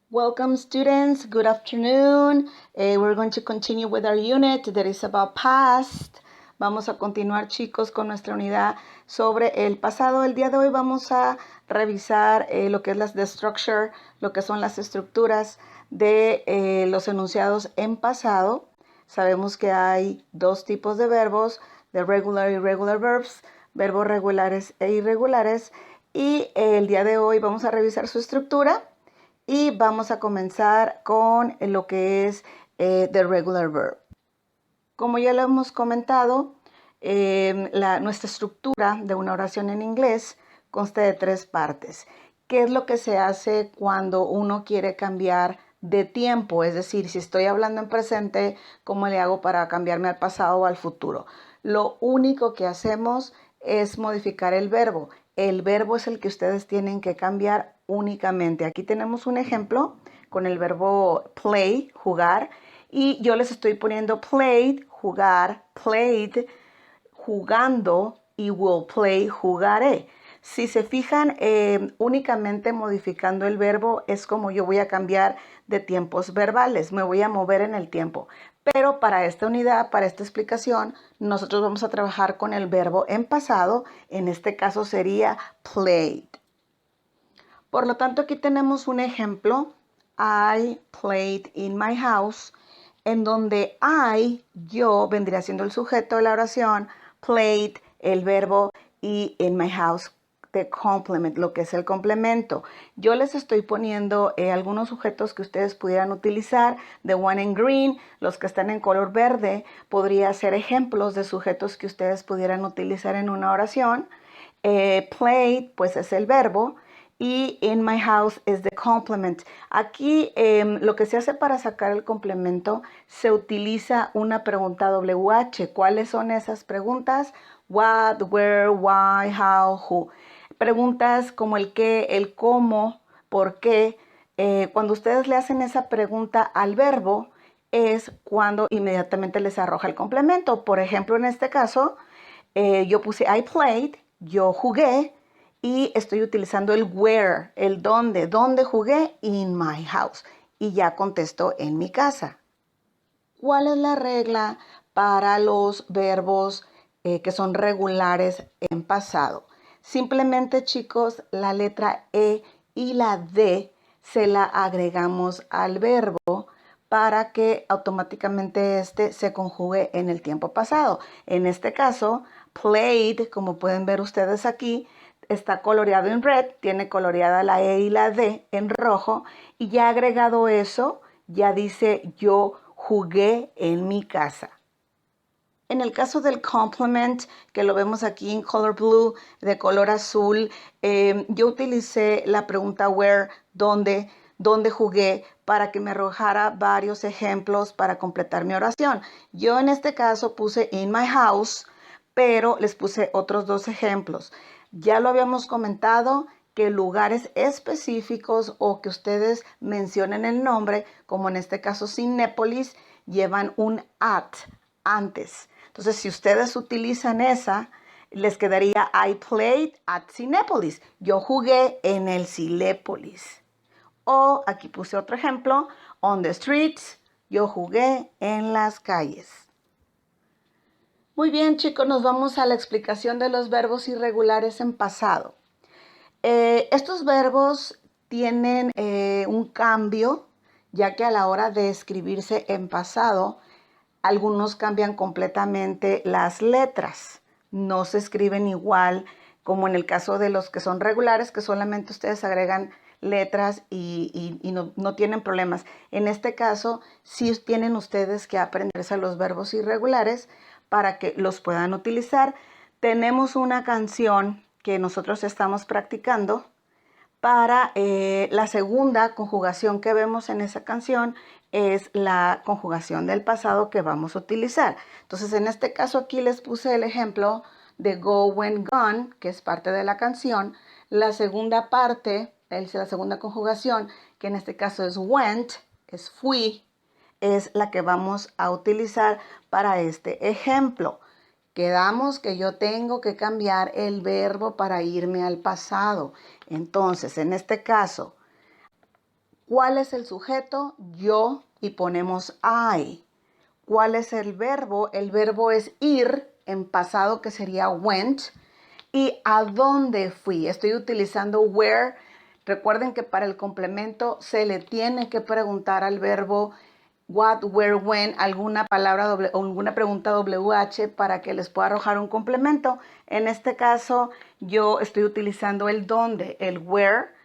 Welcome students, good afternoon. We're going to continue with our unit that is about past. Vamos a continuar chicos con nuestra unidad sobre el pasado. El día de hoy vamos a revisar lo que es the structure, lo que son las estructuras de los enunciados en pasado. Sabemos que hay dos tipos de verbos, de regular y irregular verbs, verbos regulares e irregulares. Y el día de hoy vamos a revisar su estructura. Y vamos a comenzar con lo que es the regular verb. Como ya lo hemos comentado, nuestra estructura de una oración en inglés consta de 3 partes. ¿Qué es lo que se hace cuando uno quiere cambiar de tiempo? Es decir, si estoy hablando en presente, ¿cómo le hago para cambiarme al pasado o al futuro? Lo único que hacemos es modificar el verbo. El verbo es el que ustedes tienen que cambiar únicamente. Aquí tenemos un ejemplo con el verbo play, jugar, y yo les estoy poniendo played, jugar, played, jugando, y will play, jugaré. Si se fijan, únicamente modificando el verbo es como yo voy a cambiar de tiempos verbales, me voy a mover en el tiempo. Pero para esta unidad, para esta explicación, nosotros vamos a trabajar con el verbo en pasado. En este caso sería played. Por lo tanto, aquí tenemos un ejemplo. I played in my house, en donde yo, vendría siendo el sujeto de la oración, played, el verbo, y in my house, the complement, lo que es el complemento. Yo les estoy poniendo algunos sujetos que ustedes pudieran utilizar. The one in green, los que están en color verde, podría ser ejemplos de sujetos que ustedes pudieran utilizar en una oración. Played, pues es el verbo. Y in my house es the complement. Aquí lo que se hace para sacar el complemento, se utiliza una pregunta WH. ¿Cuáles son esas preguntas? What, where, why, how, who. Preguntas como el qué, el cómo, por qué. Cuando ustedes le hacen esa pregunta al verbo, es cuando inmediatamente les arroja el complemento. Por ejemplo, en este caso, yo puse I played, yo jugué, y estoy utilizando el where, el dónde jugué, in my house. Y ya contesto en mi casa. ¿Cuál es la regla para los verbos que son regulares en pasado? Simplemente, chicos, la letra E y la D se la agregamos al verbo para que automáticamente este se conjugue en el tiempo pasado. En este caso, played, como pueden ver ustedes aquí, está coloreado en red, tiene coloreada la E y la D en rojo, y ya agregado eso, ya dice yo jugué en mi casa. En el caso del complement, que lo vemos aquí en color blue, de color azul, yo utilicé la pregunta where, dónde jugué, para que me arrojara varios ejemplos para completar mi oración. Yo en este caso puse in my house, pero les puse otros 2 ejemplos. Ya lo habíamos comentado, que lugares específicos o que ustedes mencionen el nombre, como en este caso Cinépolis, llevan un at antes. Entonces, si ustedes utilizan esa, les quedaría I played at Cinépolis. Yo jugué en el Cinépolis. O aquí puse otro ejemplo, on the streets, yo jugué en las calles. Muy bien, chicos, nos vamos a la explicación de los verbos irregulares en pasado. Estos verbos tienen un cambio, ya que a la hora de escribirse en pasado, algunos cambian completamente las letras. No se escriben igual como en el caso de los que son regulares, que solamente ustedes agregan letras y no tienen problemas. En este caso, sí tienen ustedes que aprenderse a los verbos irregulares para que los puedan utilizar. Tenemos una canción que nosotros estamos practicando para la segunda conjugación que vemos en esa canción es la conjugación del pasado que vamos a utilizar. Entonces, en este caso aquí les puse el ejemplo de go, went, gone, que es parte de la canción. La segunda parte, la segunda conjugación, que en este caso es went, es fui, es la que vamos a utilizar para este ejemplo. Quedamos que yo tengo que cambiar el verbo para irme al pasado. Entonces, en este caso, ¿Cuál es el sujeto? Yo, y ponemos I. ¿Cuál es el verbo? El verbo es ir, en pasado que sería went. ¿Y a dónde fui? Estoy utilizando where. Recuerden que para el complemento se le tiene que preguntar al verbo what, where, when, alguna palabra o alguna pregunta WH para que les pueda arrojar un complemento. En este caso yo estoy utilizando el dónde, el where.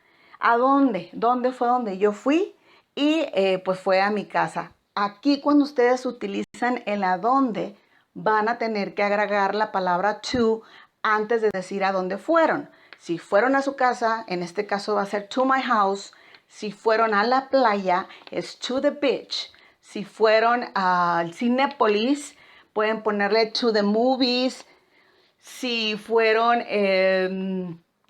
¿A dónde? ¿Dónde fue donde yo fui? Y pues fue a mi casa. Aquí cuando ustedes utilizan el a dónde, van a tener que agregar la palabra to antes de decir a dónde fueron. Si fueron a su casa, en este caso va a ser to my house. Si fueron a la playa, es to the beach. Si fueron al Cinépolis, pueden ponerle to the movies. Si fueron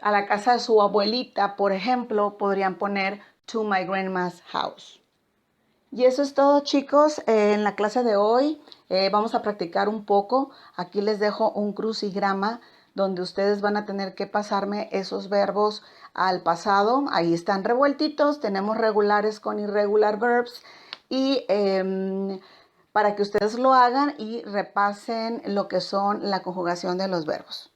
a la casa de su abuelita, por ejemplo, podrían poner to my grandma's house. Y eso es todo, chicos. En la clase de hoy vamos a practicar un poco. Aquí les dejo un crucigrama donde ustedes van a tener que pasarme esos verbos al pasado. Ahí están revueltitos. Tenemos regulares con irregular verbs. Y para que ustedes lo hagan y repasen lo que son la conjugación de los verbos.